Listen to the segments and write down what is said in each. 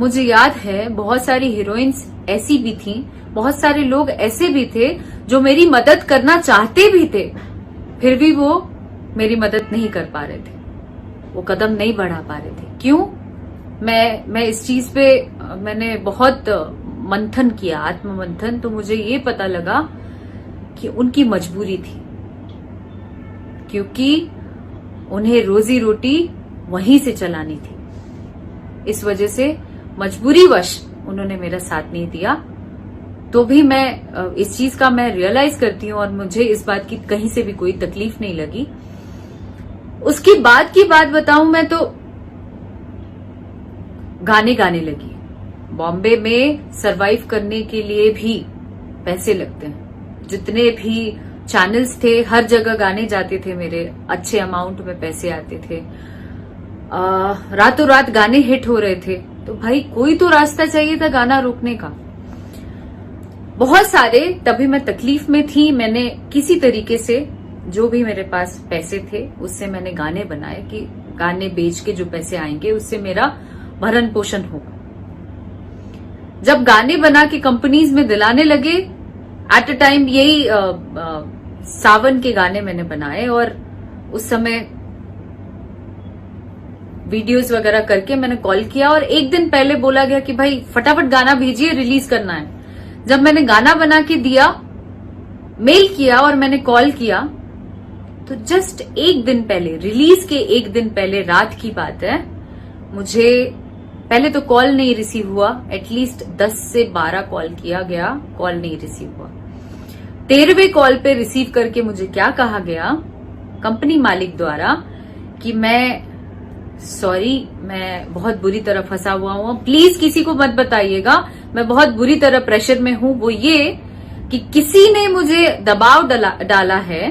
मुझे याद है बहुत सारी हीरोइंस ऐसी भी थीं, बहुत सारे लोग ऐसे भी थे जो मेरी मदद करना चाहते भी थे, फिर भी वो मेरी मदद नहीं कर पा रहे थे, वो कदम नहीं बढ़ा पा रहे थे। क्यों? मैं इस चीज पे मैंने बहुत मंथन किया, आत्ममंथन, तो मुझे ये पता लगा कि उनकी मजबूरी थी, क्योंकि उन्हें रोजी रोटी वहीं से चलानी थी। इस वजह से मजबूरीवश उन्होंने मेरा साथ नहीं दिया। तो भी मैं इस चीज का मैं रियलाइज करती हूँ और मुझे इस बात की कहीं से भी कोई तकलीफ नहीं लगी। उसकी बाद की बात बताऊं मैं तो गाने गाने लगी। बॉम्बे में सरवाइव करने के लिए भी पैसे लगते हैं। जितने भी चैनल्स थे हर जगह गाने जाते थे मेरे, अच्छे अमाउंट में पैसे आते थे, रातों रात गाने हिट हो रहे थे। तो भाई कोई तो रास्ता चाहिए था गाना रोकने का। बहुत सारे, तभी मैं तकलीफ में थी, मैंने किसी तरीके से जो भी मेरे पास पैसे थे उससे मैंने गाने बनाए कि गाने बेच के जो पैसे आएंगे उससे मेरा भरण पोषण होगा। जब गाने बना के कंपनीज में दिलाने लगे, एट अ टाइम यही सावन के गाने मैंने बनाए और उस समय वीडियोस वगैरह करके मैंने कॉल किया और एक दिन पहले बोला गया कि भाई फटाफट गाना भेजिए, रिलीज करना है। जब मैंने गाना बना के दिया, मेल किया और मैंने कॉल किया, तो जस्ट एक दिन पहले, रिलीज के एक दिन पहले रात की बात है, मुझे पहले तो कॉल नहीं रिसीव हुआ, एटलीस्ट 10 से 12 कॉल किया गया, कॉल नहीं रिसीव हुआ। 13वें कॉल पे रिसीव करके मुझे क्या कहा गया कंपनी मालिक द्वारा कि मैं बहुत बुरी तरह फंसा हुआ हूं, प्लीज किसी को मत बताइएगा, मैं बहुत बुरी तरह प्रेशर में हूं। वो ये कि किसी ने मुझे दबाव डाला है,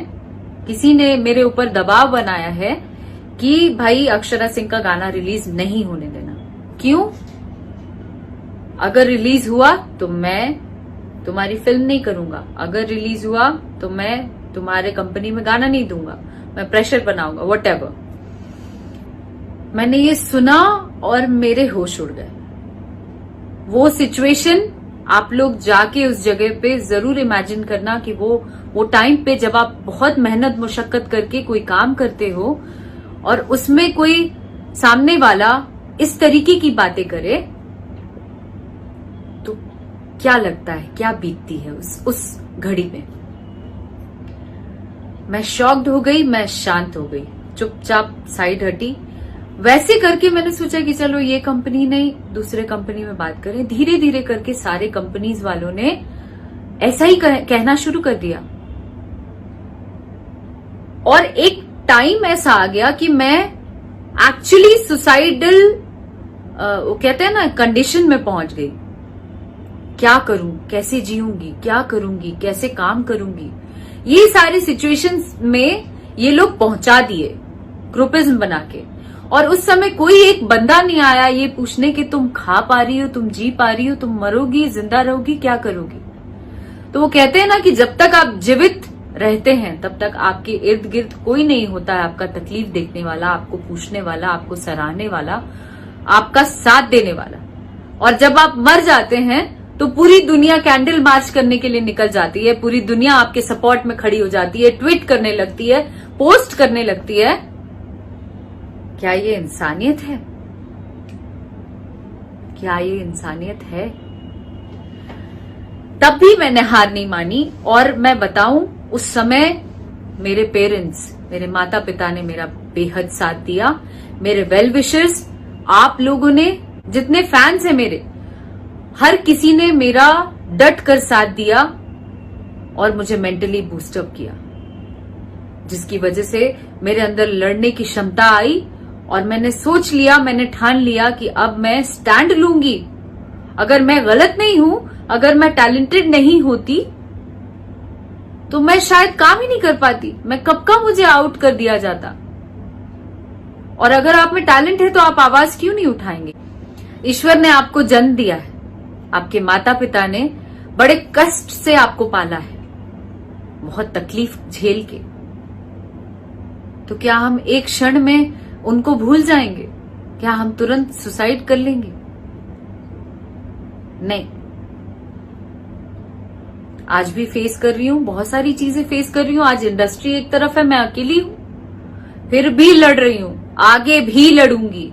किसी ने मेरे ऊपर दबाव बनाया है कि भाई अक्षरा सिंह का गाना रिलीज नहीं होने देना। क्यों? अगर रिलीज हुआ तो मैं तुम्हारी फिल्म नहीं करूंगा, अगर रिलीज हुआ तो मैं तुम्हारे कंपनी में गाना नहीं दूंगा, मैं प्रेशर बनाऊंगा, व्हाटएवर। मैंने ये सुना और मेरे होश उड़ गए। वो सिचुएशन आप लोग जाके उस जगह पे जरूर इमेजिन करना कि वो टाइम पे जब आप बहुत मेहनत मुशक्कत करके कोई काम करते हो और उसमें कोई सामने वाला इस तरीके की बातें करे तो क्या लगता है, क्या बीतती है उस घड़ी में। मैं शॉक्ड हो गई, मैं शांत हो गई, चुपचाप साइड हटी। वैसे करके मैंने सोचा कि चलो ये कंपनी नहीं, दूसरे कंपनी में बात करें। धीरे धीरे करके सारे कंपनीज वालों ने ऐसा ही कहना शुरू कर दिया और एक टाइम ऐसा आ गया कि मैं एक्चुअली सुसाइडल, वो कहते हैं ना, कंडीशन में पहुंच गई। क्या करूं, कैसे जीऊंगी, क्या करूंगी, कैसे काम करूंगी, ये सारी सिचुएशंस में ये लोग पहुंचा दिए ग्रुपिज्म बना के। और उस समय कोई एक बंदा नहीं आया ये पूछने कि तुम खा पा रही हो, तुम जी पा रही हो, तुम मरोगी, जिंदा रहोगी, क्या करोगी। तो वो कहते हैं ना कि जब तक आप जीवित रहते हैं तब तक आपके इर्द गिर्द कोई नहीं होता है आपका तकलीफ देखने वाला, आपको पूछने वाला, आपको सराहने वाला, आपका साथ देने वाला। और जब आप मर जाते हैं तो पूरी दुनिया कैंडल मार्च करने के लिए निकल जाती है, पूरी दुनिया आपके सपोर्ट में खड़ी हो जाती है, ट्वीट करने लगती है, पोस्ट करने लगती है। क्या ये इंसानियत है? क्या ये इंसानियत है? तब भी मैंने हार नहीं मानी और मैं बताऊं, उस समय मेरे पेरेंट्स, मेरे माता पिता ने मेरा बेहद साथ दिया, मेरे वेल विशर्स, आप लोगों ने, जितने फैंस हैं मेरे, हर किसी ने मेरा डट कर साथ दिया और मुझे मेंटली बूस्टअप किया, जिसकी वजह से मेरे अंदर लड़ने की क्षमता आई और मैंने सोच लिया, मैंने ठान लिया कि अब मैं स्टैंड लूंगी। अगर मैं गलत नहीं हूं, अगर मैं टैलेंटेड नहीं होती तो मैं शायद काम ही नहीं कर पाती, मैं कब का मुझे आउट कर दिया जाता। और अगर आप में टैलेंट है तो आप आवाज क्यों नहीं उठाएंगे। ईश्वर ने आपको जन्म दिया है, आपके माता पिता ने बड़े कष्ट से आपको पाला है, बहुत तकलीफ झेल के। तो क्या हम एक क्षण में उनको भूल जाएंगे? क्या हम तुरंत सुसाइड कर लेंगे? नहीं, आज भी फेस कर रही हूं, बहुत सारी चीजें फेस कर रही हूं। आज इंडस्ट्री एक तरफ है, मैं अकेली हूं, फिर भी लड़ रही हूं, आगे भी लड़ूंगी।